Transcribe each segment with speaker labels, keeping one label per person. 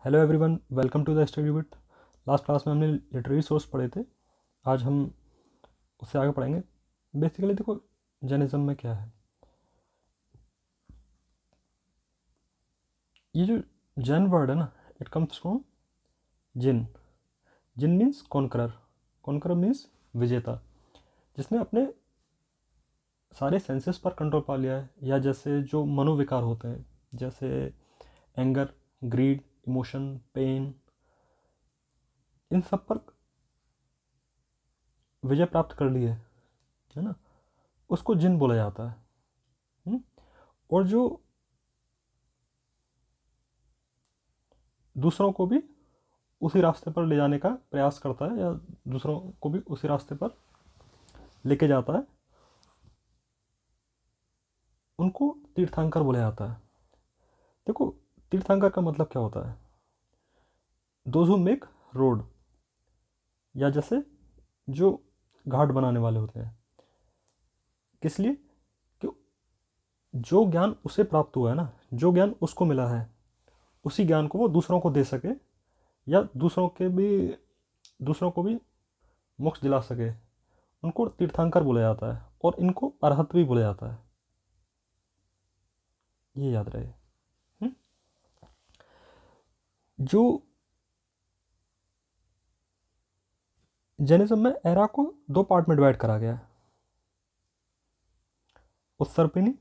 Speaker 1: Hello everyone, welcome to the study bit. Last class में हमने literary source पढ़े थे। आज हम उससे आगे पढ़ेंगे। बेसिकली देखो, जैनिज्म में क्या है। ये जो जैन वर्ड है ना, it comes from Jin. Jin means conqueror. Conqueror means विजेता, जिसने अपने सारे सेंसेस पर कंट्रोल पा लिया है, या जैसे जो मनोविकार होते हैं, जैसे एंगर, ग्रीड, इमोशन, पेन, इन सब पर विजय प्राप्त कर ली है ना, उसको जिन बोला जाता है। और जो दूसरों को भी उसी रास्ते पर ले जाने का प्रयास करता है, या दूसरों को भी उसी रास्ते पर लेके जाता है, उनको तीर्थंकर बोला जाता है। देखो, तीर्थंकर का मतलब क्या होता है? दोज हु मेक रोड, या जैसे जो घाट बनाने वाले होते हैं। किस लिए? कि जो ज्ञान उसे प्राप्त हुआ है ना, जो ज्ञान उसको मिला है, उसी ज्ञान को वो दूसरों को दे सके, या दूसरों को भी मोक्ष दिला सके, उनको तीर्थंकर बोला जाता है। और इनको अरहत भी बोला जाता है, ये याद रहे। हम्म? जो जैनिज्म में एरा को दो पार्ट में डिवाइड करा गया है, उत्सर्पिणी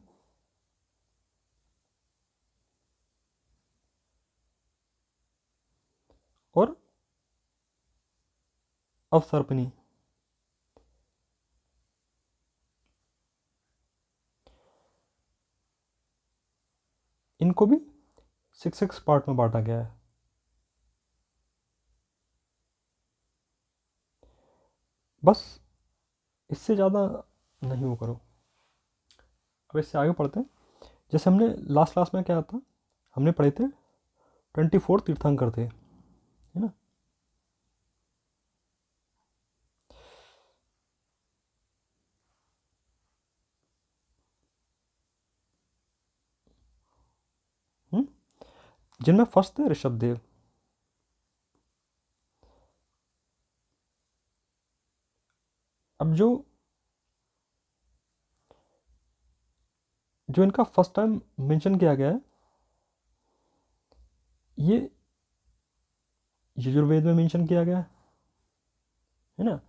Speaker 1: और अवसर्पिणी। इनको भी सिक्स सिक्स पार्ट में बांटा गया है। बस इससे ज़्यादा नहीं वो करो। अब इससे आगे पढ़ते हैं। जैसे हमने लास्ट क्लास में क्या था, हमने पढ़े थे 24 तीर्थंकर थे, है ना। जिनमें फर्स्ट थे ऋषभदेव। अब जो जो इनका फर्स्ट टाइम मेंशन किया गया है, ये यजुर्वेद में मेंशन किया गया है ना।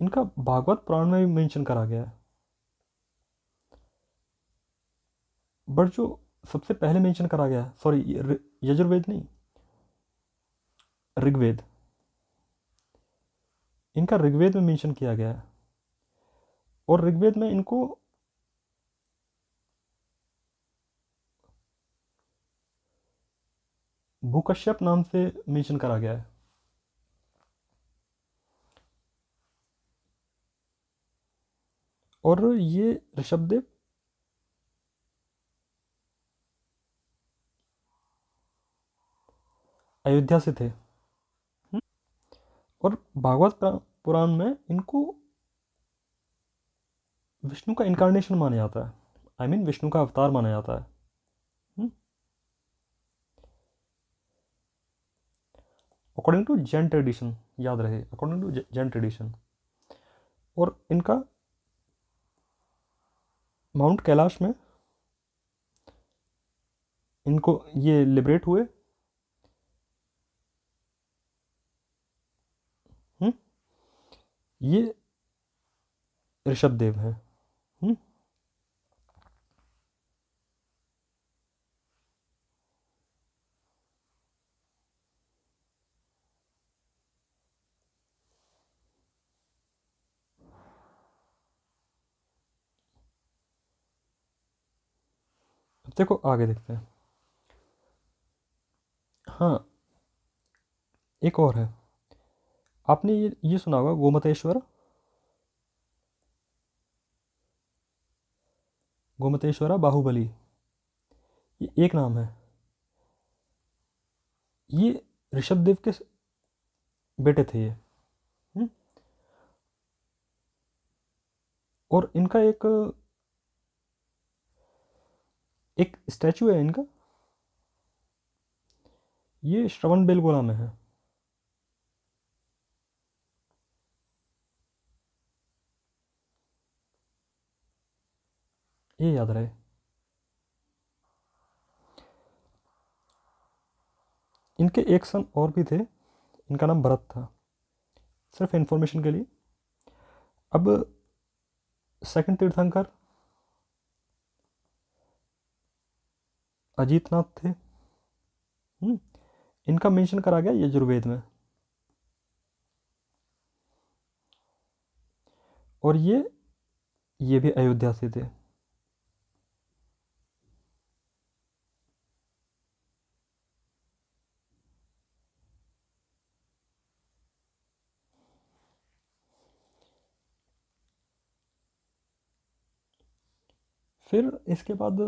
Speaker 1: इनका भागवत पुराण में भी मेंशन करा गया है। बट जो सबसे पहले मेंशन करा गया है, सॉरी, यजुर्वेद नहीं, ऋग्वेद। इनका ऋग्वेद में मेंशन किया गया है, और ऋग्वेद में इनको भूकश्यप नाम से मेंशन करा गया है। और ये ऋषभदेव अयोध्या से थे। और भागवत पुराण में इनको विष्णु का इनकारनेशन माना जाता है। आई मीन विष्णु का अवतार माना जाता है, अकॉर्डिंग टू जैन ट्रेडिशन। याद रहे, अकॉर्डिंग टू जैन ट्रेडिशन। और इनका माउंट कैलाश में इनको ये लिबरेट हुए। ये ऋषभदेव हैं। अब देखो आगे देखते हैं। हाँ, एक और है। आपने ये सुना होगा गोमतेश्वर। गोमतेश्वरा बाहुबली, ये एक नाम है। ये ऋषभदेव के बेटे थे ये। और इनका एक एक स्टैचू है इनका। ये श्रवण बेलगोला में है। ये याद रहे। इनके एक सन और भी थे, इनका नाम भरत था, सिर्फ इन्फॉर्मेशन के लिए। अब सेकंड तीर्थंकर अजीतनाथ थे। इनका मेंशन करा गया यजुर्वेद में। और ये भी अयोध्या से थे। फिर इसके बाद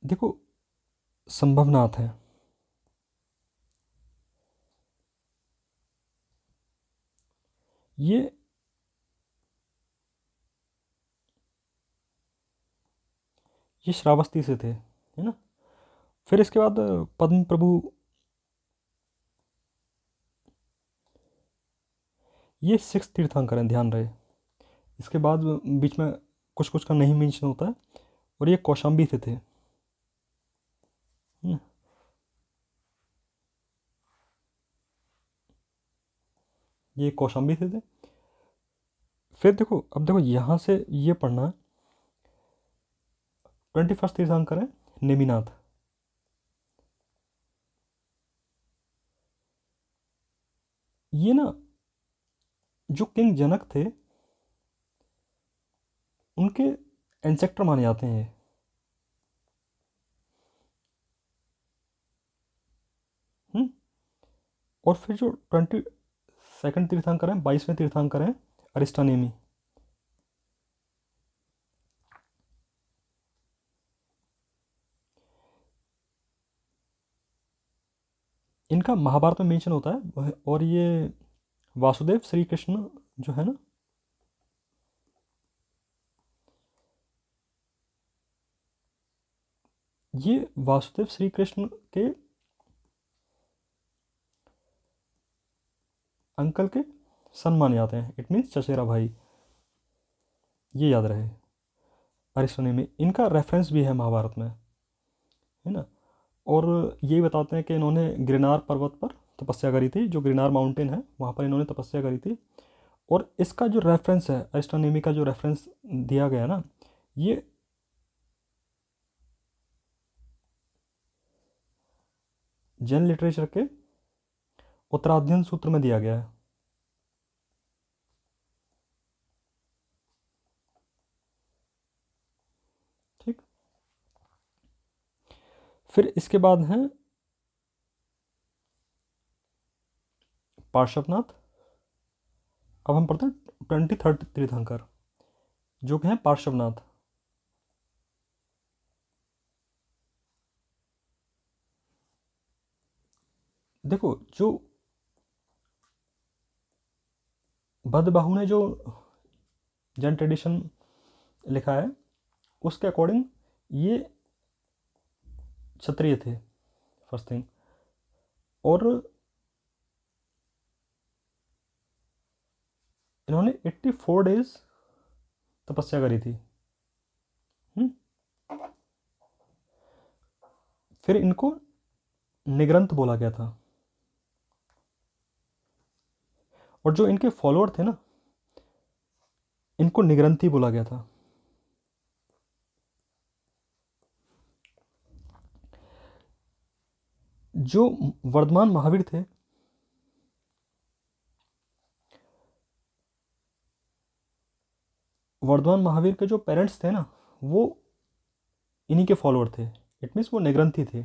Speaker 1: देखो संभवनाथ है। ये श्रावस्ती से थे, है ना। फिर इसके बाद पद्म प्रभु, ये सिक्स तीर्थंकर हैं, ध्यान रहे। इसके बाद बीच में कुछ कुछ का नहीं मेंशन होता है। और ये कौशाम्बी से थे। ये कौशाम्बी से थे। फिर देखो, अब देखो यहाँ से ये पढ़ना है। 21st तीर्थंकर है नेमिनाथ। ये ना जो किंग जनक थे उनके एंसेक्टर माने जाते हैं ये। और फिर जो 22nd तीर्थंकर हैं, 22वें तीर्थंकर हैं अरिस्टानेमी। इनका महाभारत में मेंशन होता है। और ये वासुदेव श्री कृष्ण जो है ना, ये वासुदेव श्री कृष्ण के अंकल के सन माने जाते हैं। इट मीन्स चचेरा भाई। ये याद रहे। अरिस्टोनेमी, इनका रेफरेंस भी है महाभारत में, है ना। और ये बताते हैं कि इन्होंने गिरनार पर्वत पर तपस्या करी थी, जो गिरनार माउंटेन है वहाँ पर इन्होंने तपस्या करी थी। और इसका जो रेफरेंस है, अरिस्टोनेमी का जो रेफरेंस दिया गया ना, ये जैन लिटरेचर के उत्तराध्ययन सूत्र में दिया गया है। ठीक। फिर इसके बाद हैं पार्श्वनाथ। अब हम पढ़ते हैं 23rd तीर्थंकर, जो कि हैं पार्श्वनाथ। देखो जो भद्रबाहु ने जो जैन ट्रेडिशन लिखा है उसके अकॉर्डिंग ये क्षत्रिय थे, फर्स्ट थिंग। और इन्होंने 84 डेज तपस्या करी थी। फिर इनको निग्रंथ बोला गया था। और जो इनके फॉलोअर थे ना, इनको निग्रंथी बोला गया था। जो वर्धमान महावीर थे, वर्धमान महावीर के जो पेरेंट्स थे ना, वो इन्हीं के फॉलोअर थे। इट मीन्स वो निग्रंथी थे।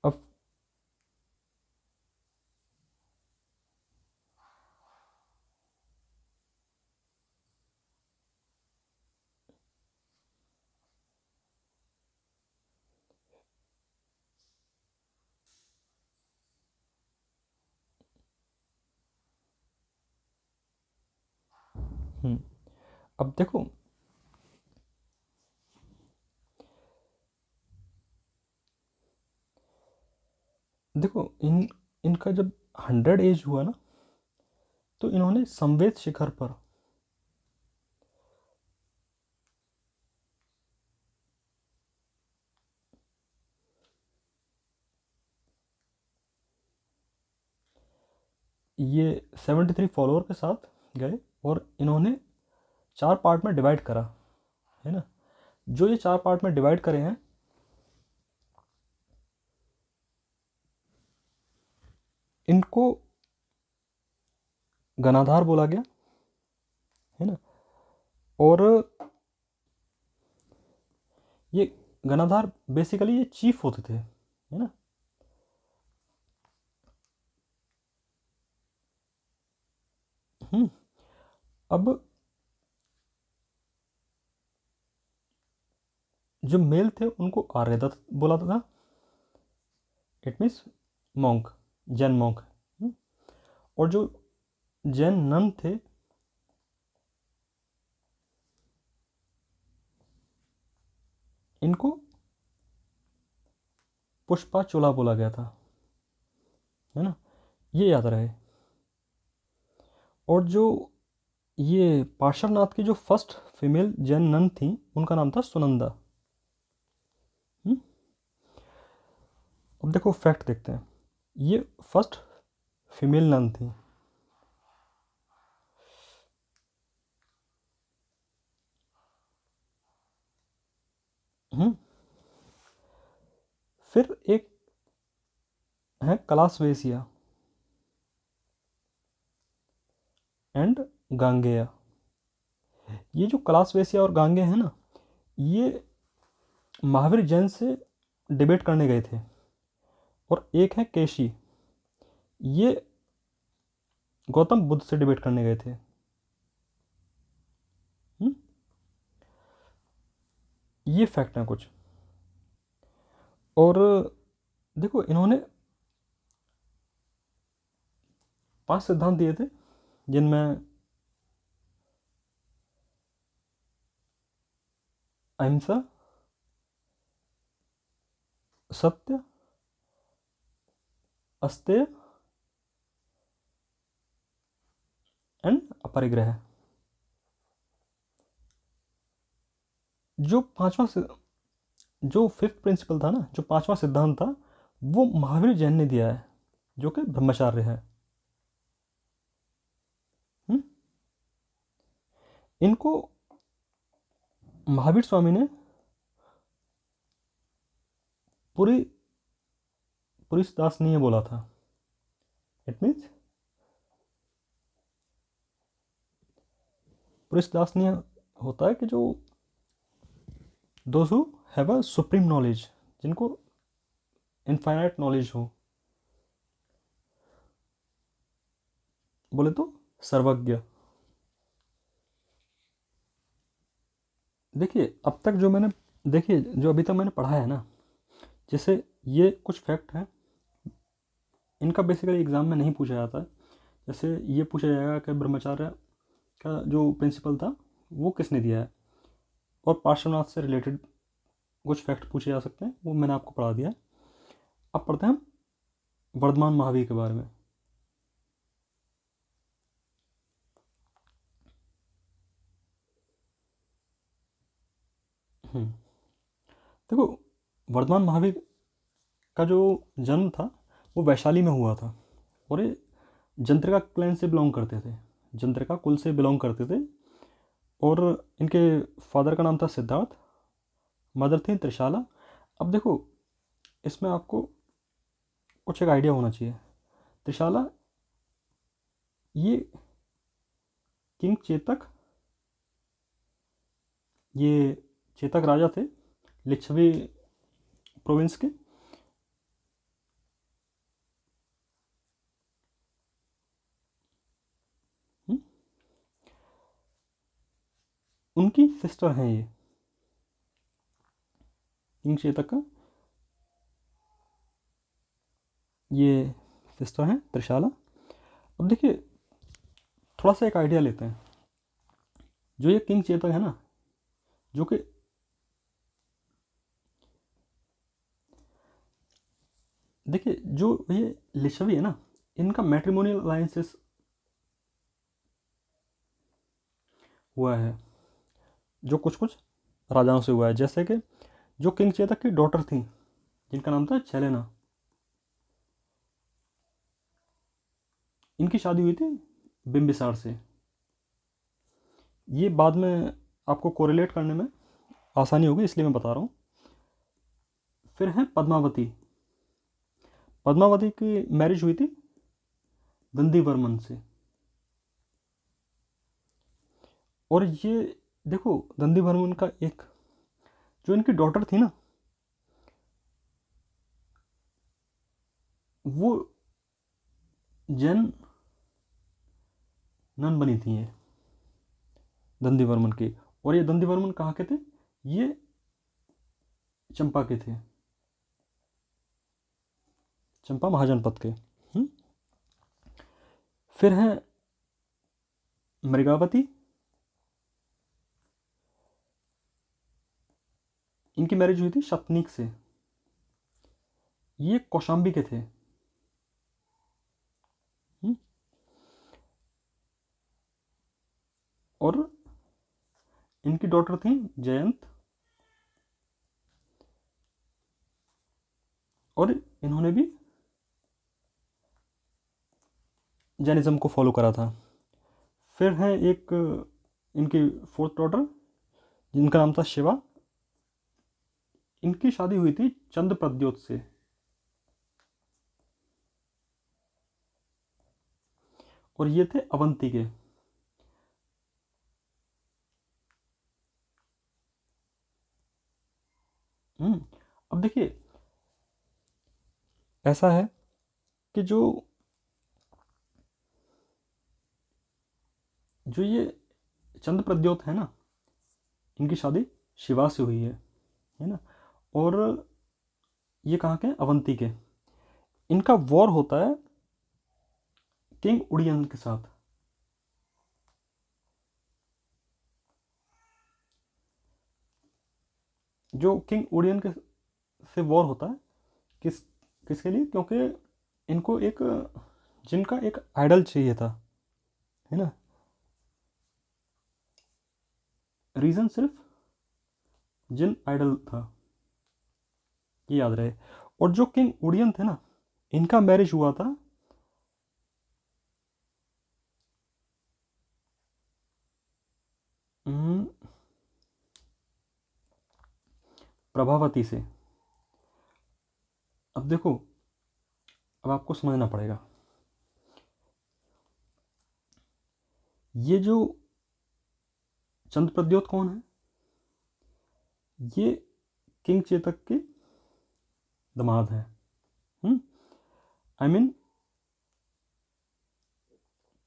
Speaker 1: अब अब देखो देखो इनका जब 100 एज हुआ ना, तो इन्होंने संवेद शिखर पर ये 73 फॉलोअर के साथ गए और इन्होंने 4 पार्ट में डिवाइड करा, है ना। जो ये 4 पार्ट में डिवाइड करे हैं, इनको गणाधार बोला गया, है ना। और ये गणाधार बेसिकली ये चीफ होते थे, है ना। अब जो मेल थे उनको आर्यदत्त बोला था, it means monk, Jain monk. और जो जैन नन थे, इनको पुष्पाचुला बोला गया था, है ना। ये याद रहे। और जो ये पार्श्वनाथ की जो फर्स्ट फीमेल जैन नन थी, उनका नाम था सुनंदा। अब देखो फैक्ट देखते हैं, ये फर्स्ट फीमेल नन थी। फिर एक है कलास्वेसिया एंड गांगेय। ये जो कलास्वेसिया और गांगे हैं ना, ये महावीर जैन से डिबेट करने गए थे। और एक है केशी, ये गौतम बुद्ध से डिबेट करने गए थे। ये फैक्ट हैं कुछ। और देखो इन्होंने 5 सिद्धांत दिए थे, जिनमें अहिंसा, सत्य, अस्तेय एंड अपरिग्रह। जो पांचवा जो फिफ्थ प्रिंसिपल था ना, जो 5वां सिद्धांत था, वो महावीर जैन ने दिया है, जो कि ब्रह्मचार्य है। इनको महावीर स्वामी ने पूरी पुरीसदासनीय बोला था। इट मीन्स पुरीसदासनीय होता है कि जो those who have a supreme knowledge, जिनको इनफाइनाइट नॉलेज हो, बोले तो सर्वज्ञ। देखिए अब तक जो मैंने देखिए जो अभी तक मैंने पढ़ा है ना, जैसे ये कुछ फैक्ट हैं, इनका बेसिकली एग्ज़ाम में नहीं पूछा जाता है। जैसे ये पूछा जाएगा कि ब्रह्मचार्य का जो प्रिंसिपल था वो किसने दिया है, और पार्श्वनाथ से रिलेटेड कुछ फैक्ट पूछे जा सकते हैं, वो मैंने आपको पढ़ा दिया है। अब पढ़ते हैं हम वर्धमान महावीर के बारे में। देखो वर्धमान महावीर का जो जन्म था वो वैशाली में हुआ था, और ये जंत्रिका क्लैन से बिलोंग करते थे, जंत्रिका कुल से बिलोंग करते थे। और इनके फादर का नाम था सिद्धार्थ, मदर थी त्रिशाला। अब देखो इसमें आपको कुछ एक आइडिया होना चाहिए। त्रिशाला ये किंग चेतक, ये चेतक राजा थे लिच्छवी प्रोविंस के। उनकी सिस्टर हैं ये, किंग चेतक का ये सिस्टर हैं त्रिशाला। अब देखिए थोड़ा सा एक आइडिया लेते हैं। जो ये किंग चेतक है ना, जो कि देखिए जो ये लिच्छवी है ना, इनका मैट्रिमोनियल अलायंसेस हुआ है जो कुछ कुछ राजाओं से हुआ है, जैसे कि जो किंग चेतक की डॉटर थी जिनका नाम था छेलेना, इनकी शादी हुई थी बिम्बिसार से। ये बाद में आपको कोरिलेट करने में आसानी होगी इसलिए मैं बता रहा हूँ। फिर है पद्मावती। पद्मावती की मैरिज हुई थी दंदीवर्मन से। और ये देखो दंदीवर्मन का एक जो इनकी डॉटर थी ना, वो जैन नन बनी थी ये दंदीवर्मन की। और ये दंदीवर्मन कहाँ के थे? ये चंपा के थे, चंपा महाजनपद के। फिर है मृगावती। इनकी मैरिज हुई थी शतनीक से। ये कौशाम्बी के थे। और इनकी डॉटर थी जयंत। और इन्होंने भी जैनिज्म को फॉलो करा था। फिर है एक इनकी फोर्थ डॉटर जिनका नाम था शिवा। इनकी शादी हुई थी चंद्र प्रद्योत से। और ये थे अवंती के। अब देखिए ऐसा है कि जो जो ये चंद्र प्रद्योत है ना, इनकी शादी शिवा से हुई है ना। और ये कहाँ के? अवंती के। इनका वॉर होता है किंग उड़ियन के साथ। जो किंग उड़ियन के से वॉर होता है किसके लिए? क्योंकि इनको एक जिनका एक आइडल चाहिए था, है ना। रीजन सिर्फ जिन आइडल था, ये याद रहे। और जो किंग उड़ियन थे ना, इनका मैरिज हुआ था प्रभावती से। अब देखो, अब आपको समझना पड़ेगा, ये जो चंद्र प्रद्योत कौन है? ये किंग चेतक के दामाद हैं। आई मीन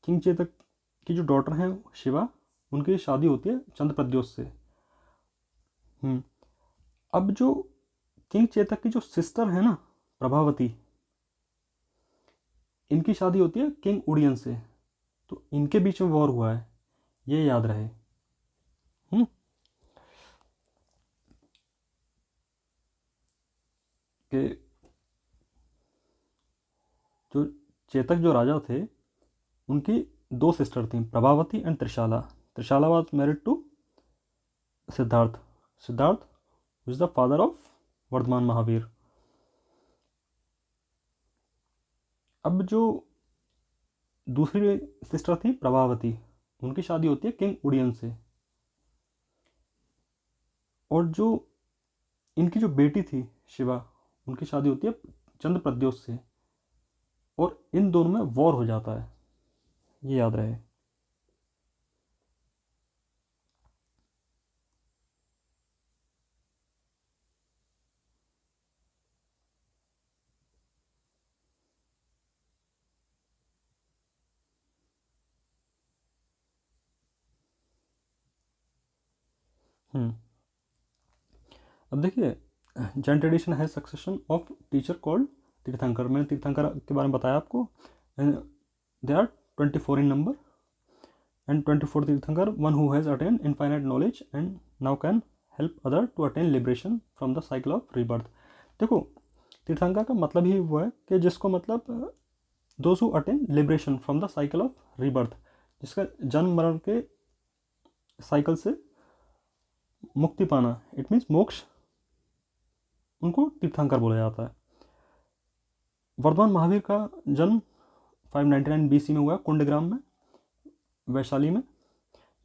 Speaker 1: किंग चेतक की जो डॉटर है शिवा, उनकी शादी होती है चंद्र प्रद्योत से। अब जो किंग चेतक की जो सिस्टर है ना प्रभावती, इनकी शादी होती है किंग उड़ियन से। तो इनके बीच में वॉर हुआ है, ये याद रहे। कि जो चेतक जो राजा थे, उनकी दो सिस्टर थी, Prabhavati and Trishala. Trishala was married to Siddhartha. Siddhartha is the father of Vardhaman Mahavir. अब जो दूसरी सिस्टर थी प्रभावती, उनकी शादी होती है किंग उड़ियन से। और जो इनकी जो बेटी थी शिवा, उनकी शादी होती है चंद्र प्रद्योत से। और इन दोनों में वॉर हो जाता है, ये याद रहे। अब देखिए जैन ट्रेडिशन है succession of teacher called Tirthankar. मैंने तीर्थंकर के बारे में बताया आपको। They are 24 in number and 24 Tirthankar one who has attain infinite knowledge and now can help other to attain liberation from the cycle of rebirth. देखो तीर्थंकर का मतलब ही वो है कि जिसको मतलब those who attain liberation from the cycle of rebirth, जिसका जन्म मरण के साइकिल से मुक्ति पाना, इट मीन्स मोक्ष, उनको तीर्थंकर बोला जाता है। वर्धमान महावीर का जन्म 599 BC में हुआ कुंडग्राम में, वैशाली में।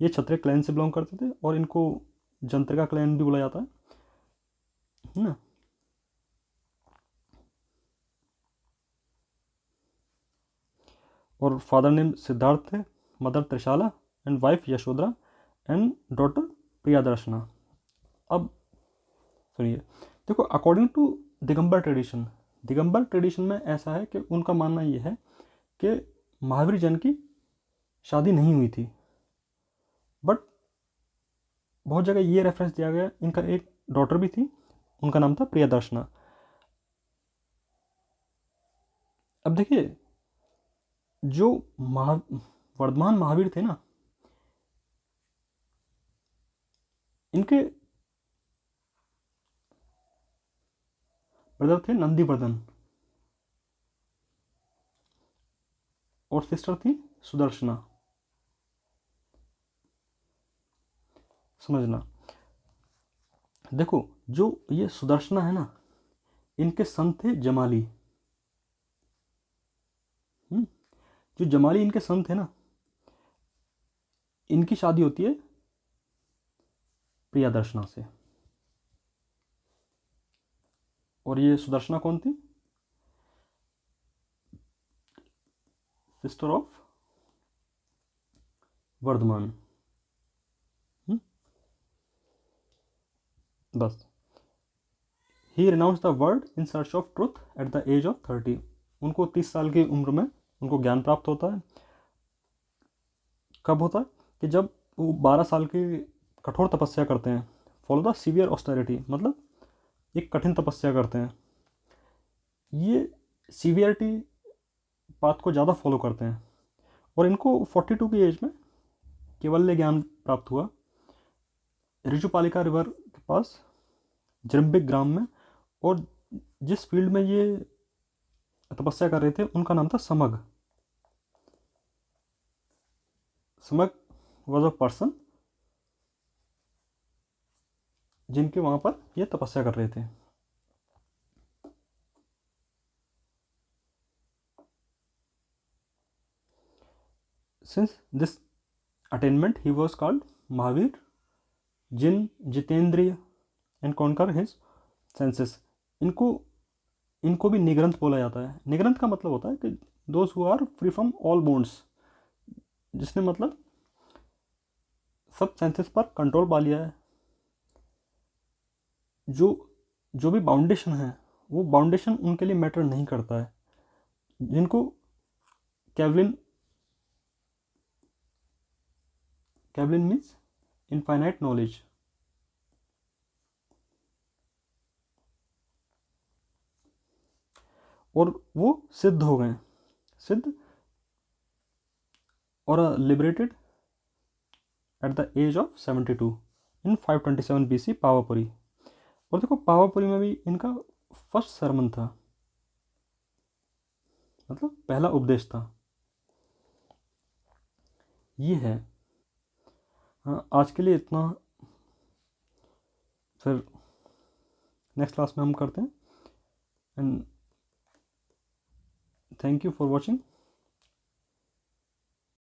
Speaker 1: ये क्षत्रिय क्लैन से बिलोंग करते थे और इनको जंत्रिका क्लैन भी बोला जाता है ना। और फादर नेम सिद्धार्थ थे, mother Trishala and wife Yashodhara and daughter Priyadarshana. अब सुनिए, देखो according to Digambar tradition, Digambar tradition में ऐसा है कि उनका मानना ये है कि महावीर जैन की शादी नहीं हुई थी, बट बहुत जगह ये रेफरेंस दिया गया इनका एक डॉटर भी थी, उनका नाम था प्रियदर्शना। अब देखिए, जो वर्धमान महावीर थे ना, इनके ब्रदर थे नंदीवर्धन और सिस्टर थी सुदर्शना। समझना, देखो जो ये सुदर्शना है ना, इनके सन थे जमाली। जो जमाली इनके सन थे ना, इनकी शादी होती है प्रियदर्शना से। और ये सुदर्शना कौन थी? Sister of Vardhaman. बस, he renounce the world in search of truth at the age of 30। उनको 30 साल की उम्र में उनको ज्ञान प्राप्त होता है। कब होता है? कि जब वो 12 साल की कठोर तपस्या करते हैं, फॉलो द सीवियर ऑस्टेरिटी, मतलब एक कठिन तपस्या करते हैं। ये सीवियरिटी बात को ज़्यादा फॉलो करते हैं और इनको 42 की एज में केवल्य ज्ञान प्राप्त हुआ ऋजुपालिका रिवर के पास जृम्बिक ग्राम में। और जिस फील्ड में ये तपस्या कर रहे थे उनका नाम था समग। समग वॉज अ पर्सन जिनके वहाँ पर ये तपस्या कर रहे थे। Since this attainment he was called Mahavir जिन जितेंद्रिय एंड conquer his senses। इनको भी निग्रंथ बोला जाता है। निग्रंथ का मतलब होता है कि those who are free from all bonds, जिसने मतलब सब सेंसेस पर कंट्रोल पा लिया है। जो भी बाउंडेशन है वो बाउंडेशन उनके लिए मैटर नहीं करता है। जिनको कैवलिन मीन्स इनफाइनाइट नॉलेज। और वो सिद्ध हो गए, सिद्ध और liberated at the age of 72 in 527 BC Pawapuri. और देखो पावापुरी में भी इनका फर्स्ट सरमन था, मतलब पहला उपदेश था। ये है। हाँ, आज के लिए इतना। फिर नेक्स्ट क्लास में हम करते हैं। And thank you for watching.